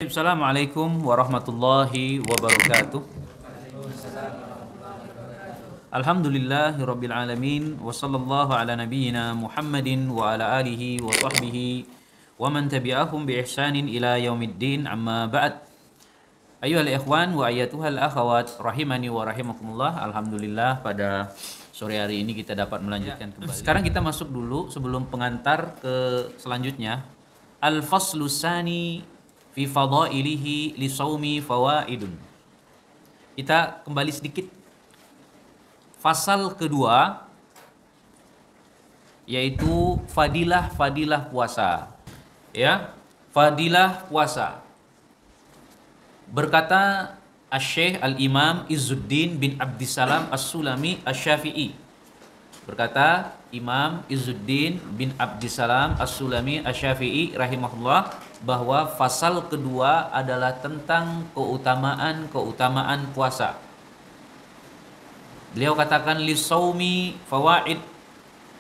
Assalamualaikum warahmatullahi wabarakatuh. Alhamdulillahirabbil alamin wa sallallahu ala nabiyyina Muhammadin wa ala alihi wa sahbihi wa man tabi'ahum bi ihsanin ila yaumiddin, amma ba'd. Ayyuhal ikhwan wa ayyatuhal akhawat rahimani wa rahimakumullah. Alhamdulillah pada sore hari ini kita dapat melanjutkan kembali. Sekarang kita masuk dulu sebelum pengantar ke selanjutnya. Al-faslus tsani fi fadailihi li shaumi fawaidun. Kita kembali sedikit. Fasal kedua yaitu fadilah puasa. Ya, fadilah puasa. Berkata Asy-Syaikh Al-Imam Izzuddin bin Abdissalam As-Sulami Asy-Syafi'i. Berkata Imam Izzuddin bin Abdissalam As-Sulami Asy-Syafi'i rahimahullah bahwa fasal kedua adalah tentang keutamaan puasa. Beliau katakan li shaumi fawaid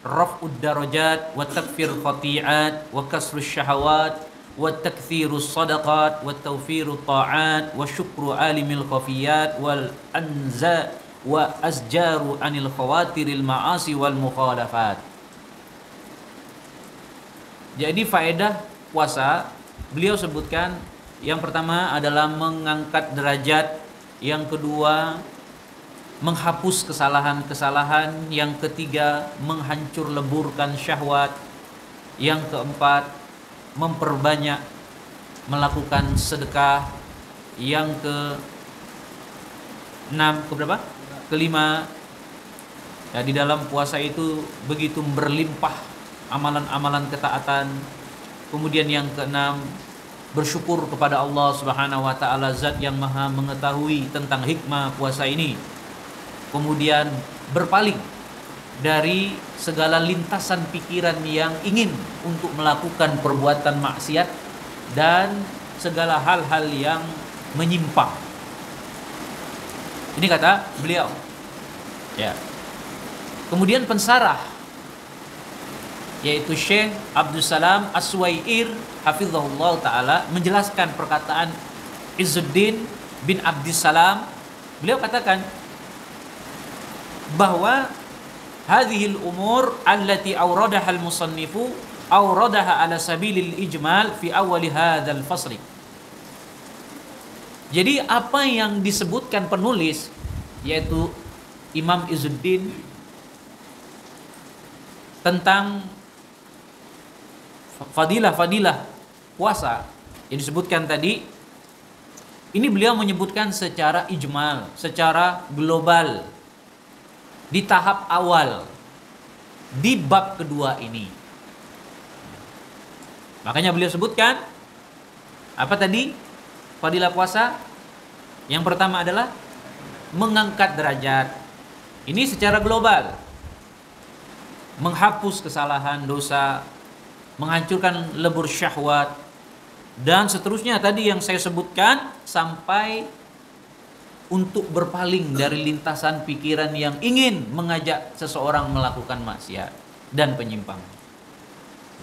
raf'ud darajat wa takfir khati'at wa kasrus syahawat wa takthirus sadaqat wa tawfirut ta'at wa syukru alimil khafiyat wal anza wa azjaru anil khawatiril ma'asi wal mukhalafat. Jadi faedah puasa beliau sebutkan yang pertama adalah mengangkat derajat, yang kedua menghapus kesalahan-kesalahan, yang ketiga menghancur leburkan syahwat, yang keempat memperbanyak melakukan sedekah, yang kelima ya, di dalam puasa itu begitu berlimpah amalan-amalan ketaatan. Kemudian yang keenam, bersyukur kepada Allah Subhanahu wa taala, zat yang Maha mengetahui tentang hikmah puasa ini. Kemudian berpaling dari segala lintasan pikiran yang ingin untuk melakukan perbuatan maksiat dan segala hal-hal yang menyimpang. Ini kata beliau. Ya. Kemudian pensarah yaitu Syekh Abdul Salam As-Suwair hafizahullah taala menjelaskan perkataan Izzuddin bin Abdissalam. Beliau katakan bahwa hadhil umur allati awradaha al-musannifu awradaha ala sabilil ijmal fi awwali hadzal fasli. Jadi apa yang disebutkan penulis yaitu Imam Izzuddin tentang fadilah puasa yang disebutkan tadi, ini beliau menyebutkan secara ijmal, secara global, di tahap awal, di bab kedua ini. Makanya beliau sebutkan apa tadi? Fadilah puasa yang pertama adalah mengangkat derajat. Ini secara global, menghapus kesalahan, dosa, menghancurkan lebur syahwat, dan seterusnya tadi yang saya sebutkan, sampai untuk berpaling dari lintasan pikiran yang ingin mengajak seseorang melakukan maksiat dan penyimpangan.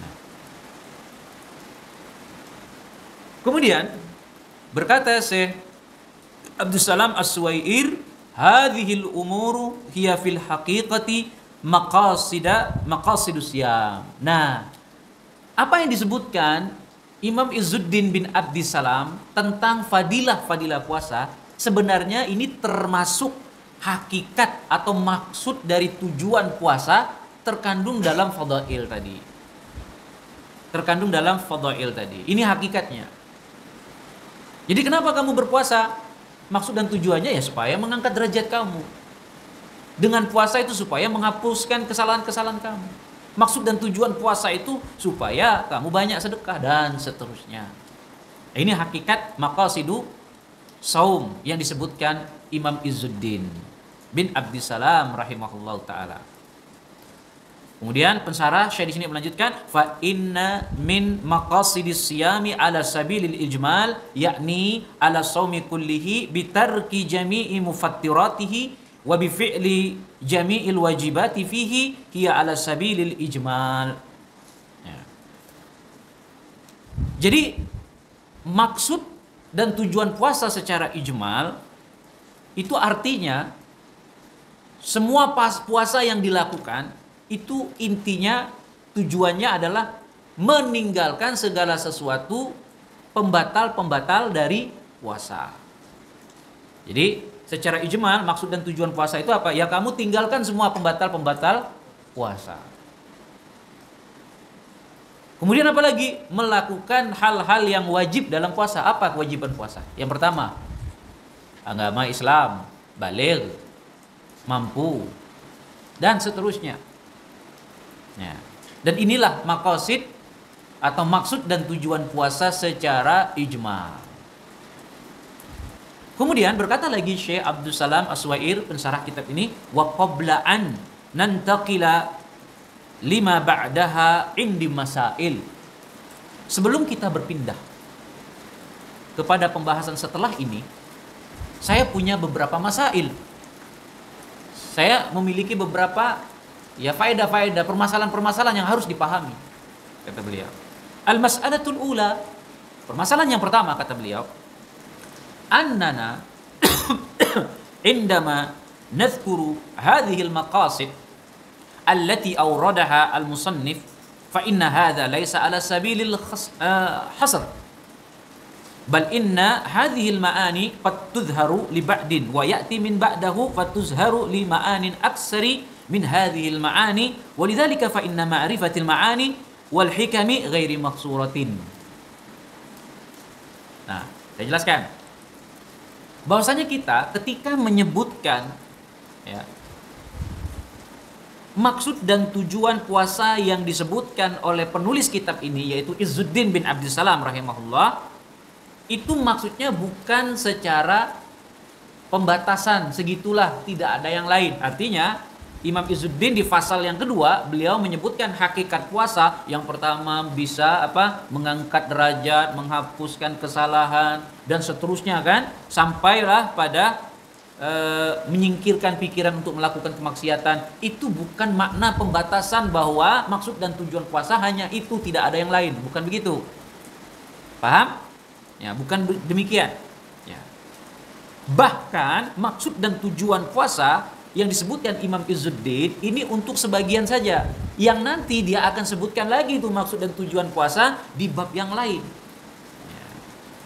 Nah. Kemudian berkata Syekh Abdul Salam As-Suwair, hadhil umuru hiya fil haqiqati maqasidus siyam. Nah, apa yang disebutkan Imam Izzuddin bin Abdissalam tentang fadilah puasa, sebenarnya ini termasuk hakikat atau maksud dari tujuan puasa terkandung dalam fadail tadi. Ini hakikatnya. Jadi kenapa kamu berpuasa? Maksud dan tujuannya ya supaya mengangkat derajat kamu. Dengan puasa itu supaya menghapuskan kesalahan-kesalahan kamu. Maksud dan tujuan puasa itu supaya kamu banyak sedekah dan seterusnya. Ini hakikat maqasidu saum yang disebutkan Imam Izzuddin bin Abdissalam rahimahullahu taala. Kemudian pensarah Syekh di sini melanjutkan, fa inna min maqasidis siyami ala sabilil ijmal, yakni ala saumi kullihi bitarki jami'i mufattiratihi wa bi fi'li jami'il wajibati fihi hiya ala sabilil ijmal. Ya. Jadi maksud dan tujuan puasa secara ijmal itu artinya semua puasa yang dilakukan itu intinya tujuannya adalah meninggalkan segala sesuatu pembatal-pembatal dari puasa. Jadi secara ijmal maksud dan tujuan puasa itu apa? Ya kamu tinggalkan semua pembatal-pembatal puasa. Kemudian apa lagi? Melakukan hal-hal yang wajib dalam puasa. Apa kewajiban puasa? Yang pertama, agama Islam, baligh, mampu, dan seterusnya. Ya. Dan inilah maqasid atau maksud dan tujuan puasa secara ijmal. Kemudian berkata lagi Syekh Abdul Salam As-Suwair pensarah kitab ini, wa qabla an nantaqila lima ba'daha indi masail. Sebelum kita berpindah kepada pembahasan setelah ini, saya punya beberapa masail. Saya memiliki beberapa faedah-faedah, permasalahan-permasalahan yang harus dipahami, kata beliau. Al-mas'alatul ula, permasalahan yang pertama kata beliau, annana indama nadhkuru hadhihi al-maqasid allati awradaha al-musannif fa inna hadha laysa ala sabilil hasr bal inna hadhihi al-ma'ani qad tudharu li ba'din wa ya'ti min ba'dahu fatuzharu li ma'anin aksari min hadhihi al-ma'ani walidhalika fa inna ma'rifatil ma'ani wal hikami ghairi maqsuratin. Nah, saya jelaskan bahwasanya kita ketika menyebutkan maksud dan tujuan puasa yang disebutkan oleh penulis kitab ini yaitu Izzuddin bin Abdul Salam rahimahullah, itu maksudnya bukan secara pembatasan segitulah, tidak ada yang lain. Artinya Imam Izzuddin di fasal yang kedua beliau menyebutkan hakikat puasa. Yang pertama bisa mengangkat derajat, menghapuskan kesalahan dan seterusnya kan, sampailah pada menyingkirkan pikiran untuk melakukan kemaksiatan. Itu bukan makna pembatasan bahwa maksud dan tujuan puasa hanya itu, tidak ada yang lain, bukan begitu. Paham? Ya, bukan demikian. Ya. Bahkan maksud dan tujuan puasa yang disebutkan Imam Izzuddin ini untuk sebagian saja, yang nanti dia akan sebutkan lagi itu maksud dan tujuan puasa di bab yang lain,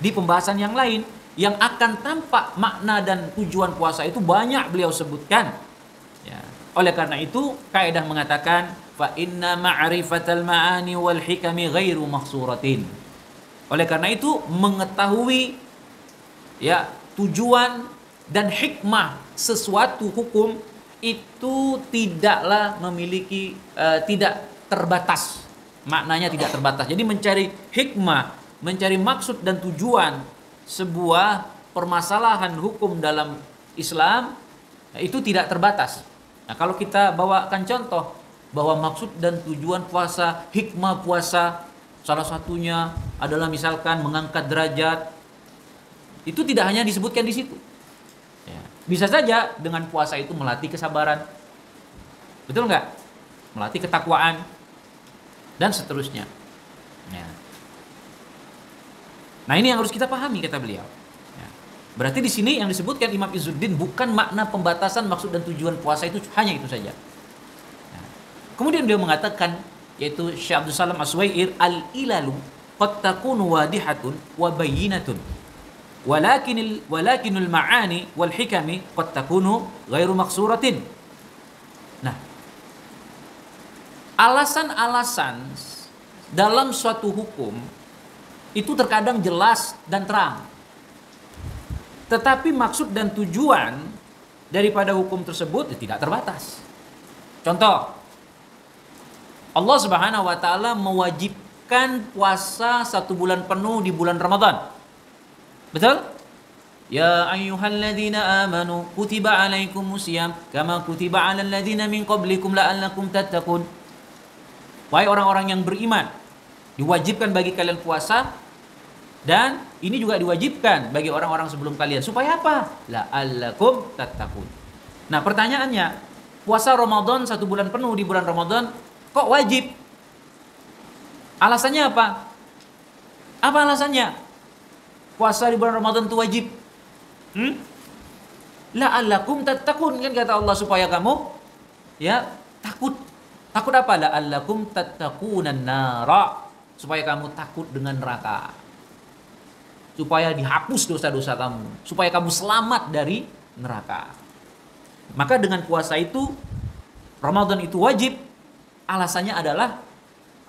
di pembahasan yang lain, yang akan tampak makna dan tujuan puasa itu banyak beliau sebutkan. Ya. Oleh karena itu kaidah mengatakan fa inna ma'rifatal ma'ani wal hikami ghairu mahsuratin. Oleh karena itu mengetahui tujuan dan hikmah sesuatu hukum itu tidaklah memiliki tidak terbatas. Maknanya tidak terbatas. Jadi mencari hikmah, mencari maksud dan tujuan sebuah permasalahan hukum dalam Islam itu tidak terbatas. Nah, kalau kita bawakan contoh bahwa maksud dan tujuan puasa, hikmah puasa salah satunya adalah misalkan mengangkat derajat, itu tidak hanya disebutkan di situ. Ya. Bisa saja dengan puasa itu melatih kesabaran, betul nggak? Melatih ketakwaan dan seterusnya. Ya. Nah, ini yang harus kita pahami kata beliau. Ya. Berarti di sini yang disebutkan Imam Izzuddin bukan makna pembatasan maksud dan tujuan puasa itu hanya itu saja. Ya. Kemudian beliau mengatakan, yaitu Syekh Abdul Salam As-Suwair, al-ilalu qad takunu wadihatun wa bayyinatun walakinul ma'ani wal hikami qad takunu ghairu maqsuratin. Nah, alasan-alasan dalam suatu hukum itu terkadang jelas dan terang. Tetapi maksud dan tujuan daripada hukum tersebut tidak terbatas. Contoh, Allah Subhanahu wa taala mewajibkan puasa 1 bulan penuh di bulan Ramadan. Betul? Ya ayyuhalladzina amanu kutiba alaikumusiyam kama kutiba alal ladzina min qablikum la'allakum tattaqun. Wahai orang-orang yang beriman, diwajibkan bagi kalian puasa, dan ini juga diwajibkan bagi orang-orang sebelum kalian. Supaya apa? La'allakum tattaqun. Nah, pertanyaannya, puasa Ramadan 1 bulan penuh di bulan Ramadan kok wajib? Alasannya apa? Apa alasannya? Puasa di bulan Ramadan itu wajib. La'allakum tattaqun, kan kata Allah, supaya kamu ya takut. Takut apa? La'allakum tattaqunan nara, supaya kamu takut dengan neraka. Supaya dihapus dosa-dosa kamu, supaya kamu selamat dari neraka. Maka dengan puasa itu, Ramadan itu wajib. Alasannya adalah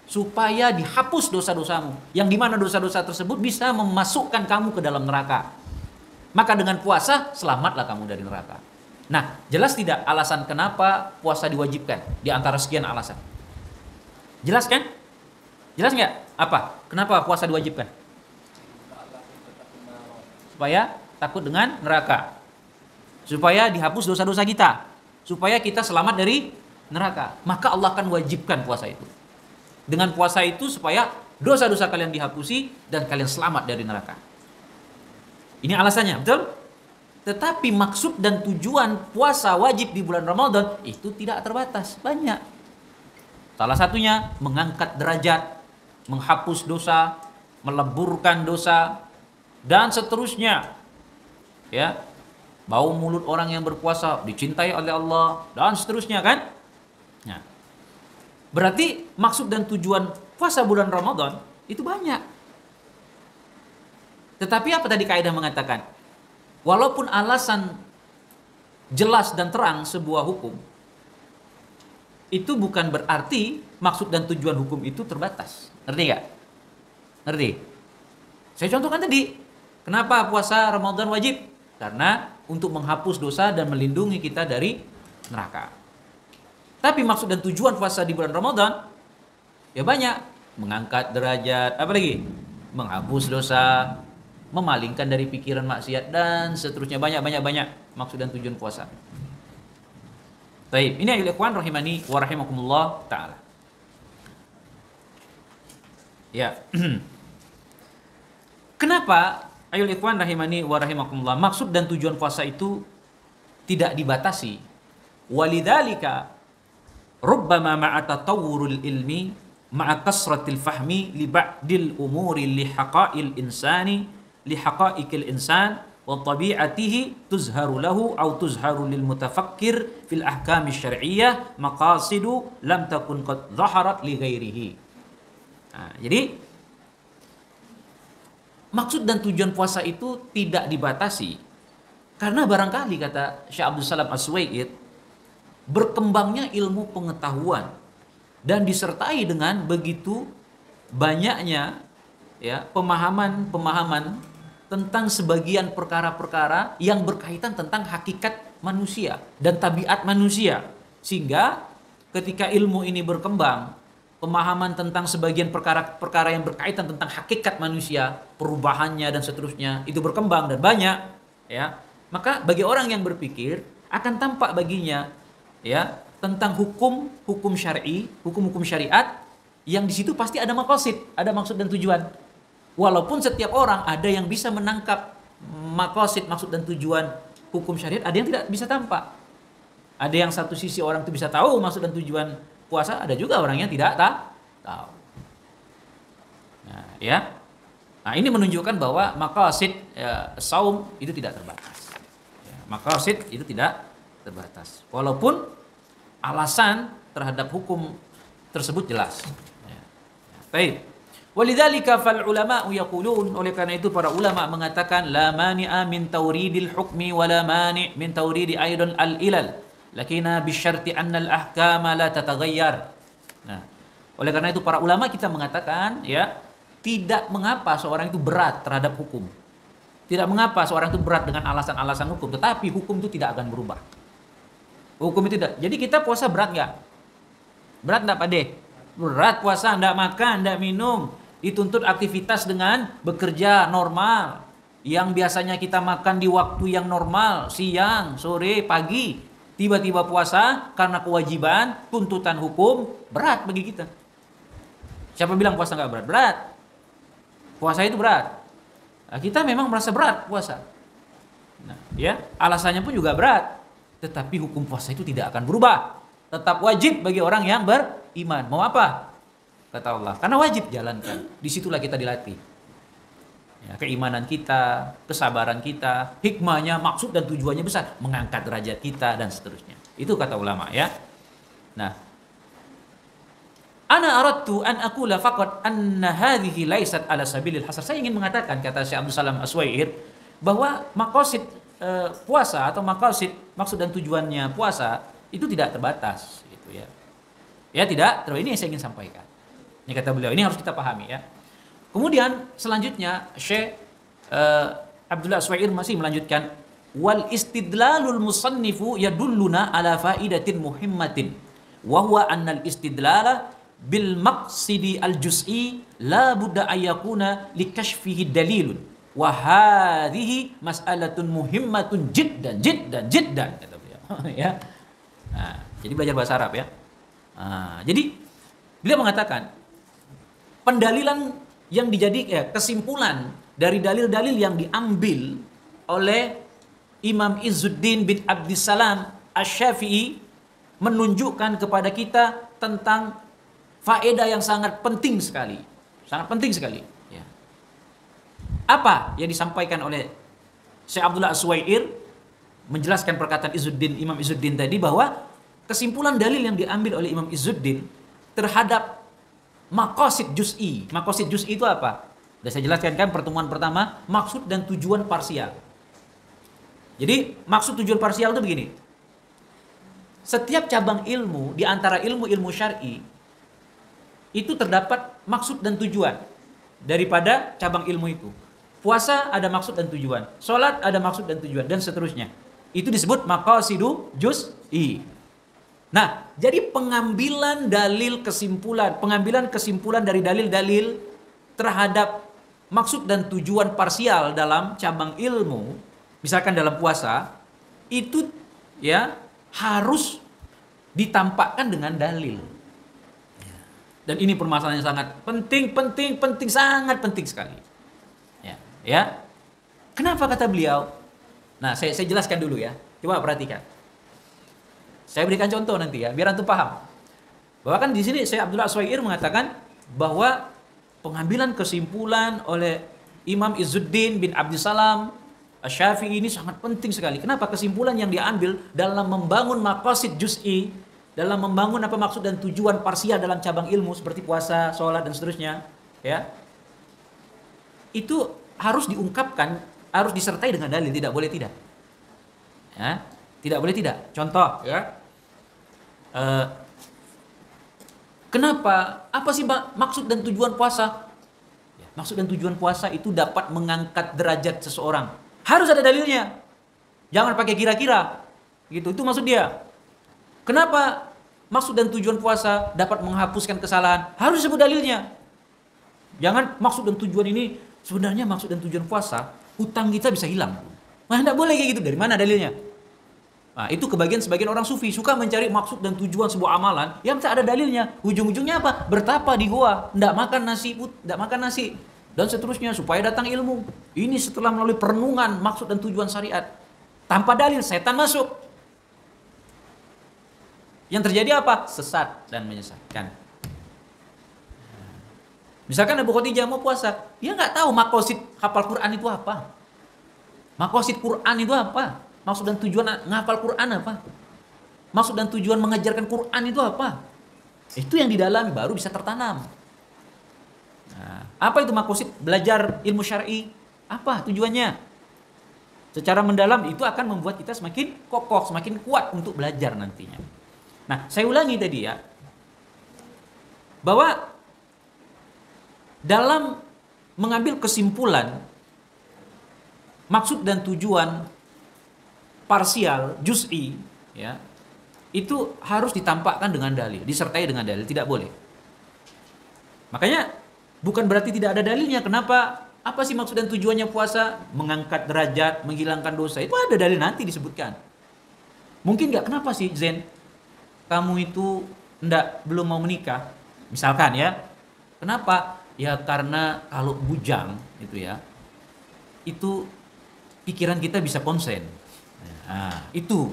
supaya dihapus dosa-dosamu, yang dimana dosa-dosa tersebut bisa memasukkan kamu ke dalam neraka. Maka dengan puasa selamatlah kamu dari neraka. Nah, jelas tidak alasan kenapa puasa diwajibkan di antara sekian alasan? Jelas kan? Jelas nggak? Apa? Kenapa puasa diwajibkan? Supaya takut dengan neraka. Supaya dihapus dosa-dosa kita. Supaya kita selamat dari neraka. Maka Allah akan wajibkan puasa itu. Dengan puasa itu supaya dosa-dosa kalian dihapusi dan kalian selamat dari neraka. Ini alasannya, betul? Tetapi maksud dan tujuan puasa wajib di bulan Ramadan itu tidak terbatas, banyak. Salah satunya mengangkat derajat, menghapus dosa, meleburkan dosa, dan seterusnya. Ya, bau mulut orang yang berpuasa dicintai oleh Allah, dan seterusnya, kan? Nah, berarti maksud dan tujuan puasa bulan Ramadan itu banyak. Tetapi apa tadi kaidah mengatakan? Walaupun alasan jelas dan terang sebuah hukum, itu bukan berarti maksud dan tujuan hukum itu terbatas. Ngerti nggak? Ngerti? Saya contohkan tadi. Kenapa puasa Ramadan wajib? Karena untuk menghapus dosa dan melindungi kita dari neraka. Tapi maksud dan tujuan puasa di bulan Ramadan ya banyak. Mengangkat derajat, apa lagi? Menghapus dosa, memalingkan dari pikiran maksiat, dan seterusnya. Banyak maksud dan tujuan puasa. Baik, ini ayat ikhwan rahimani wa rahimakumullah ta'ala. Ya. Kenapa ayat ikhwan rahimani wa rahimakumullah, maksud dan tujuan puasa itu tidak dibatasi? Walidzalika rubbama ma'a tatawwurul ilmi ma'a kasratil fahmi li ba'dil umuri li haqa'il insani li haqa'iqil insan wa tabi'atihi tuzharu lahu aw tuzharu lil mutafakkir fil ahkam syar'iyyah maqasidu lam takun qad zaharat li ghairihi. Nah, jadi maksud dan tujuan puasa itu tidak dibatasi karena barangkali, kata Syekh Abdul Salam As-Suwaid, berkembangnya ilmu pengetahuan dan disertai dengan begitu banyaknya ya pemahaman tentang sebagian perkara-perkara yang berkaitan tentang hakikat manusia dan tabiat manusia, sehingga ketika ilmu ini berkembang, pemahaman tentang sebagian perkara-perkara yang berkaitan tentang hakikat manusia, perubahannya dan seterusnya itu berkembang dan banyak, ya, maka bagi orang yang berpikir akan tampak baginya ya tentang hukum syar'i, hukum syariat yang di situ pasti ada maqasid, ada maksud dan tujuan. Walaupun setiap orang ada yang bisa menangkap maqasid, maksud dan tujuan hukum syariat, ada yang tidak bisa tampak. Ada yang satu sisi orang itu bisa tahu maksud dan tujuan puasa, ada juga orang yang tidak tahu. Nah, ya. Nah, ini menunjukkan bahwa maqasid saum itu tidak terbatas. Ya, maqasid itu tidak terbatas. Walaupun alasan terhadap hukum tersebut jelas. Ya. Baik. Walidzalika fal ulama yaqulun, oleh karena itu para ulama mengatakan la mani'a min tawridil hukmi wa la mani' min tawridi aidan al ilal lakina bisyarti anna al ahkama la tataghayyar. Nah, oleh karena itu para ulama kita mengatakan ya, tidak mengapa seorang itu berat terhadap hukum. Tidak mengapa seorang itu berat dengan alasan-alasan hukum, tetapi hukum itu tidak akan berubah. Hukum itu tidak. Jadi kita puasa berat enggak? Berat enggak, Pak De? Berat puasa, enggak makan, enggak minum. Dituntut aktivitas dengan bekerja normal. Yang biasanya kita makan di waktu yang normal, siang, sore, pagi. Tiba-tiba puasa karena kewajiban, tuntutan hukum, berat bagi kita. Siapa bilang puasa enggak berat? Berat. Puasa itu berat. Nah, kita memang merasa berat puasa. Nah, ya, alasannya pun juga berat. Tetapi hukum puasa itu tidak akan berubah. Tetap wajib bagi orang yang beriman. Mau apa? Kata Allah, karena wajib jalankan. Disitulah kita dilatih. Ya, keimanan kita, kesabaran kita, hikmahnya, maksud dan tujuannya besar, mengangkat derajat kita dan seterusnya. Itu kata ulama ya. Nah, ana aradtu an aqula faqat anna hadhihi laysat ala sabilil hasar. Saya ingin mengatakan, kata Syekh Abdul Salam Aswair, bahwa maqasid puasa atau maqasid, maksud dan tujuannya puasa itu tidak terbatas gitu ya. Ya tidak, terus ini yang saya ingin sampaikan. Ini kata beliau, ini harus kita pahami ya. Kemudian selanjutnya Syekh Abdullah Aswair masih melanjutkan, wal istidlalul musannifu yadulluna ala faidatin muhimmatin wa huwa annal istidlala bil maqsidi al juz'i la budda ayakuna likashfihi dalilun wa hadhihi mas'alatun muhimmatun jiddan kata beliau. Ya. Nah, jadi belajar bahasa Arab ya. Nah, jadi beliau mengatakan pendalilan yang kesimpulan dari dalil-dalil yang diambil oleh Imam Izzuddin bin Abdissalam Asy-Syafi'i menunjukkan kepada kita tentang faedah yang sangat penting sekali. Sangat penting sekali. Ya. Apa yang disampaikan oleh Syekh Abdullah Aswair menjelaskan perkataan Imam Izzuddin tadi, bahwa kesimpulan dalil yang diambil oleh Imam Izzuddin terhadap maqasid juz'i. Maqasid juz'i itu apa? Sudah saya jelaskan kan pertemuan pertama, maksud dan tujuan parsial. Jadi maksud tujuan parsial itu begini. Setiap cabang ilmu di antara ilmu-ilmu syar'i itu terdapat maksud dan tujuan daripada cabang ilmu itu. Puasa ada maksud dan tujuan, salat ada maksud dan tujuan, dan seterusnya. Itu disebut maqasidu juz'i. Nah, jadi pengambilan kesimpulan dari dalil-dalil terhadap maksud dan tujuan parsial dalam cabang ilmu, misalkan dalam puasa, itu ya harus ditampakkan dengan dalil. Dan ini permasalahan yang sangat penting, sangat penting sekali. Ya. Kenapa kata beliau? Nah, saya jelaskan dulu ya. Coba perhatikan. Saya berikan contoh nanti ya, biar antum paham. Bahwa kan di sini Syekh Abdullah Aswair mengatakan bahwa pengambilan kesimpulan oleh Imam Izzuddin bin Abdissalam Asy-Syafi'i ini sangat penting sekali. Kenapa? Kesimpulan yang diambil dalam membangun maqasid juz'i, dalam membangun apa maksud dan tujuan parsial dalam cabang ilmu seperti puasa, sholat dan seterusnya, ya. Itu harus diungkapkan, harus disertai dengan dalil, tidak boleh tidak. Ya, tidak boleh tidak. Contoh, ya. Kenapa? Apa sih maksud dan tujuan puasa? Maksud dan tujuan puasa itu dapat mengangkat derajat seseorang. Harus ada dalilnya. Jangan pakai kira-kira. Gitu. Itu maksud dia. Kenapa maksud dan tujuan puasa dapat menghapuskan kesalahan? Harus disebut dalilnya. Jangan maksud dan tujuan ini, sebenarnya maksud dan tujuan puasa, hutang kita bisa hilang. Nah, tidak boleh kayak gitu. Dari mana dalilnya? Nah, itu sebagian orang sufi suka mencari maksud dan tujuan sebuah amalan yang tak ada dalilnya. Ujung-ujungnya apa? Bertapa di goa, tidak makan nasi, dan seterusnya supaya datang ilmu. Ini setelah melalui perenungan maksud dan tujuan syariat. Tanpa dalil, setan masuk. Yang terjadi apa? Sesat dan menyesatkan. Misalkan Abu Khadijah mau puasa, dia nggak tahu maqasid hafal Quran itu apa. Maqasid Quran itu apa? Maksud dan tujuan ngafal Quran apa? Maksud dan tujuan mengajarkan Quran itu apa? Itu yang didalami baru bisa tertanam. Nah, apa itu maqasid belajar ilmu syar'i? Apa tujuannya? Secara mendalam itu akan membuat kita semakin kokoh, semakin kuat untuk belajar nantinya. Nah, saya ulangi tadi ya. Bahwa dalam mengambil kesimpulan maksud dan tujuan parsial, juz'i, ya, itu harus ditampakkan dengan dalil, disertai dengan dalil, tidak boleh. Makanya bukan berarti tidak ada dalilnya. Kenapa? Apa sih maksud dan tujuannya puasa? Mengangkat derajat, menghilangkan dosa. Itu ada dalil nanti disebutkan. Mungkin nggak, kenapa sih Zen, kamu itu belum mau menikah? Misalkan ya, kenapa? Ya karena kalau bujang itu ya, itu pikiran kita bisa konsen. Nah, itu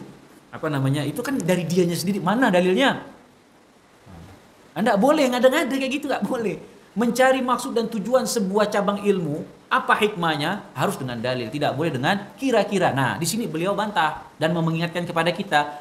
apa namanya? Itu kan dari dianya sendiri. Mana dalilnya? Anda boleh ngada-ngada kayak gitu, nggak boleh. Mencari maksud dan tujuan sebuah cabang ilmu, apa hikmahnya? Harus dengan dalil, tidak boleh dengan kira-kira. Nah, di sini beliau bantah dan mengingatkan kepada kita,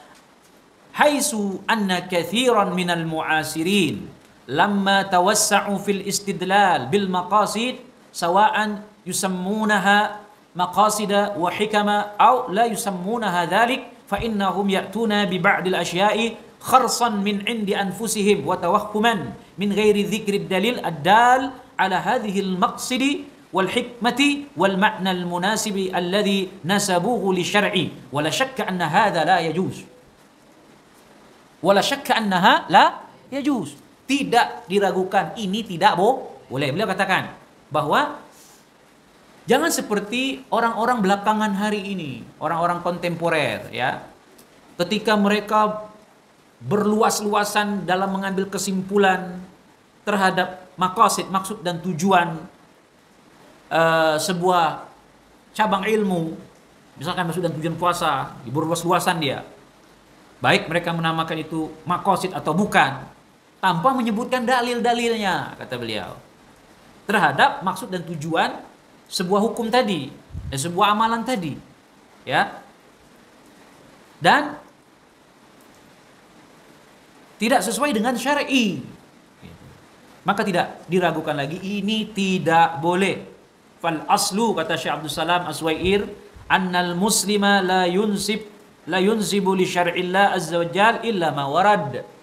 haisu anna kathiran minal mu'asirin lamma tawassa'u fil istidlal bil maqasid sawa'an yusammunaha maqasida wa hikama aw la yusammunaha dhalik fa innahum ya'tuna bi ba'dil asya'i kharsan min indi anfusihim wa tawahhuman min ghairi dhikri dalil ad-dal ala hadhihi al-maqsidi wal hikmati wal ma'na al-munasibi alladhi nasabuhu li syar'i wa la shakka anna hadha la yajuz wa la shakka annaha la yajuz. Tidak diragukan, ini tidak boleh. Beliau katakan bahwa jangan seperti orang-orang belakangan hari ini, orang-orang kontemporer ya. Ketika mereka berluas-luasan dalam mengambil kesimpulan terhadap maqasid, maksud dan tujuan sebuah cabang ilmu, misalkan maksud dan tujuan puasa, berluas-luasan dia. Baik mereka menamakan itu maqasid atau bukan, tanpa menyebutkan dalil-dalilnya, kata beliau, terhadap maksud dan tujuan sebuah hukum tadi, sebuah amalan tadi, ya. Dan tidak sesuai dengan syar'i, maka tidak diragukan lagi, ini tidak boleh. Fal aslu, kata Syekh Abdul Salam As-Suwair, annal muslima la yunsibu li syar'illah azza wa jal illa ma warad.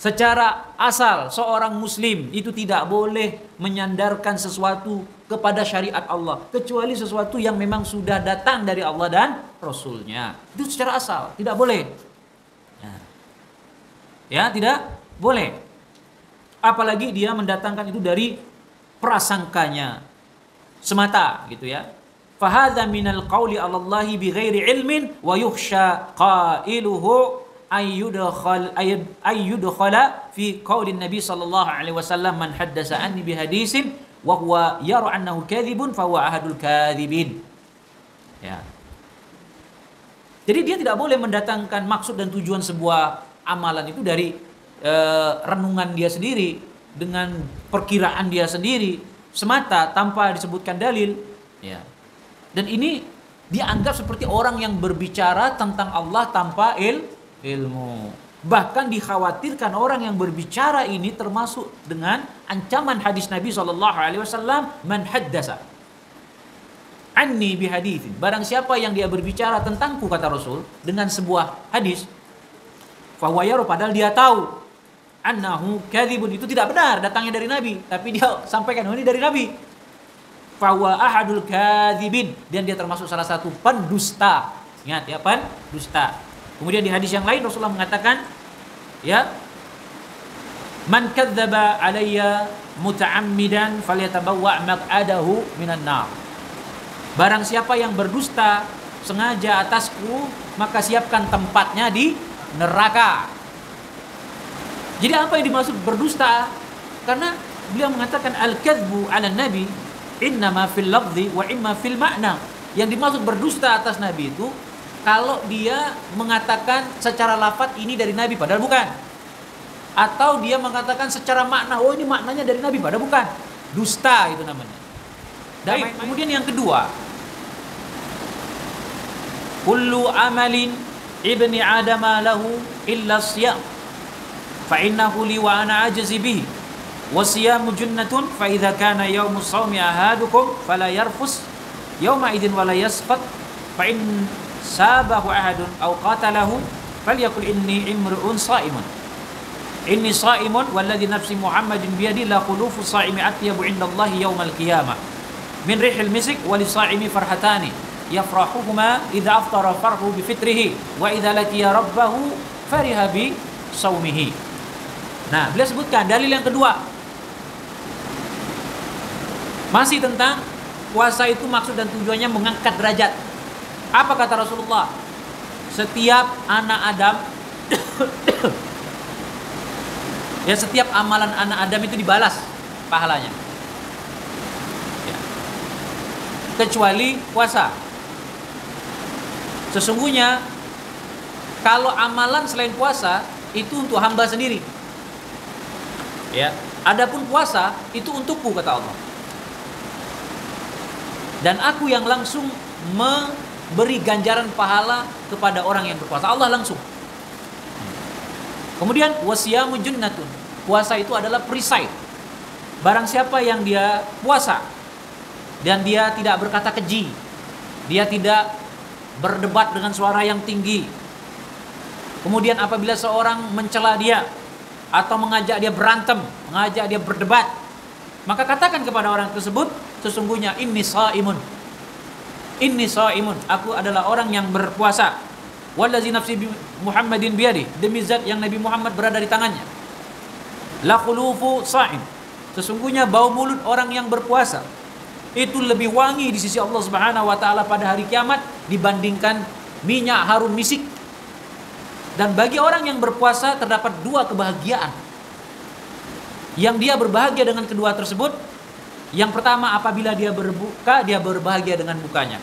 Secara asal seorang muslim itu tidak boleh menyandarkan sesuatu kepada syariat Allah kecuali sesuatu yang memang sudah datang dari Allah dan Rasulnya. Itu secara asal, tidak boleh. Ya, tidak boleh. Apalagi dia mendatangkan itu dari prasangkanya semata, gitu ya. Fahadha minal qawli 'ala Allahi bighairi ilmin wa yukhsha qailuhu ayyudkhala fi qaulin Nabi sallallahu alaihi wasallam man haddasa anni bihadisin wa huwa yara annahu kadhibun fa huwa ahadul kadhibin. Ya. Jadi dia tidak boleh mendatangkan maksud dan tujuan sebuah amalan itu dari renungan dia sendiri, dengan perkiraan dia sendiri semata tanpa disebutkan dalil, ya. Dan ini dianggap seperti orang yang berbicara tentang Allah tanpa ilmu. Bahkan dikhawatirkan orang yang berbicara ini termasuk dengan ancaman hadis Nabi SAW, man haddasa anni bihadithin, barang siapa yang dia berbicara tentangku, kata Rasul, dengan sebuah hadis, fahuwa yara, padahal dia tahu annahu kadzibun, itu tidak benar datangnya dari Nabi, tapi dia sampaikan ini dari Nabi, fahuwa ahadul kadzibin, dan dia termasuk salah satu pendusta. Ingat ya, pendusta. Kemudian di hadis yang lain Rasulullah mengatakan, ya, man kadzdzaba alayya muta'ammidan falyatabawwa' maq'adahu minan nar. Barang siapa yang berdusta sengaja atasku, maka siapkan tempatnya di neraka. Jadi apa yang dimaksud berdusta? Karena beliau mengatakan al-kadzbu 'ala nabi innama fil lafzi wa imma fil ma'na. Yang dimaksud berdusta atas Nabi itu kalau dia mengatakan secara lafaz ini dari Nabi padahal bukan, atau dia mengatakan secara makna, oh ini maknanya dari Nabi padahal bukan. Dusta itu namanya. Dan kemudian yang kedua, kullu amalin ibni adama lahu illa siyam fa innahu li wa ana ajzi bihi wa siyamu junnatun fa idza kana yaumus shaumi ahadukum fala yarfus yauma idin wala yasfat fa in sabahu ahadun aw qatalahu falyakul inni imru'un sha'imun inni sha'imun walladhi nafsi Muhammadin biyadi la khulufu sha'imi atyabu indallahi yaumal qiyamah min rihil misik walisa'imi farhatani yafrahuhuma idza aftara farhu bi fitrihi wa idza laqiya rabbahu fariha bi saumihi. Nah, beliau sebutkan dalil yang kedua masih tentang puasa itu maksud dan tujuannya mengangkat derajat. Apa kata Rasulullah? Setiap anak Adam ya, setiap amalan anak Adam itu dibalas pahalanya, ya, kecuali puasa. Sesungguhnya kalau amalan selain puasa itu untuk hamba sendiri, ya. Adapun puasa itu untukku, kata Allah. Dan aku yang langsung memberi ganjaran pahala kepada orang yang berpuasa. Allah langsung. Kemudian wasiyamu junnatun. Puasa itu adalah perisai. Barang siapa yang dia puasa dan dia tidak berkata keji, dia tidak berdebat dengan suara yang tinggi. Kemudian apabila seorang mencela dia atau mengajak dia berantem, mengajak dia berdebat, maka katakan kepada orang tersebut, sesungguhnya inni shaimun. Inni shaimun, aku adalah orang yang berpuasa. Wallazi nafsi Muhammadin biyadi, demi zat yang Nabi Muhammad berada di tangannya. La khulufu sha'im, sesungguhnya bau mulut orang yang berpuasa itu lebih wangi di sisi Allah Subhanahu wa taala pada hari kiamat dibandingkan minyak harum misik. Dan bagi orang yang berpuasa terdapat dua kebahagiaan. Yang dia berbahagia dengan kedua tersebut. Yang pertama, apabila dia berbuka, dia berbahagia dengan bukanya.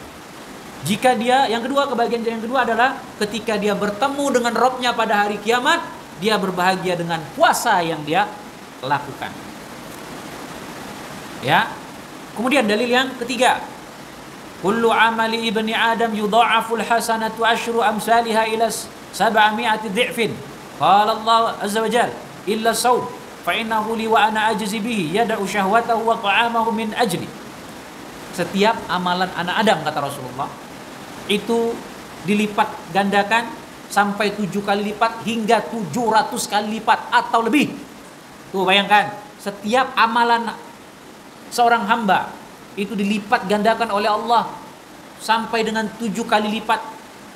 Jika dia, yang kedua, kebahagiaan yang kedua adalah ketika dia bertemu dengan Rabb-nya pada hari kiamat, dia berbahagia dengan puasa yang dia lakukan. Ya. Kemudian dalil yang ketiga, kullu amali ibni Adam yudha'aful hasanatu asyru amsalha ila 700 dhi'fin. Qala Allah azza wa jalla illa shaum fa innahu li wa ana ajzi bihi yad'u syahwatahu wa ta'amahu min ajli. Setiap amalan anak Adam, kata Rasulullah, itu dilipat gandakan sampai 7 kali lipat hingga 700 kali lipat atau lebih. Tuh bayangkan, setiap amalan seorang hamba itu dilipat gandakan oleh Allah sampai dengan 7 kali lipat,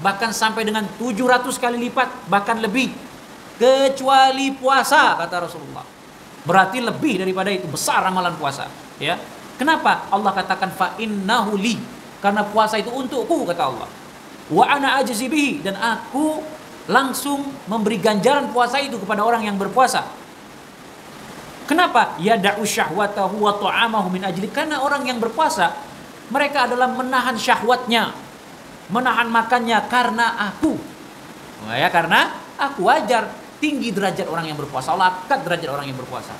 bahkan sampai dengan 700 kali lipat, bahkan lebih, kecuali puasa, kata Rasulullah. Berarti lebih daripada itu, besar amalan puasa, ya. Kenapa Allah katakan fa innahu li? Karena puasa itu untukku, kata Allah. Wa ana ajzi bihi, dan aku langsung memberi ganjaran puasa itu kepada orang yang berpuasa. Kenapa? Yada'u syahwatahu wa ta'amahu min ajli. Karena orang yang berpuasa, mereka adalah menahan syahwatnya, menahan makannya karena aku. Ya, karena aku. Wajar tinggi derajat orang yang berpuasa. Allah angkat derajat orang yang berpuasa.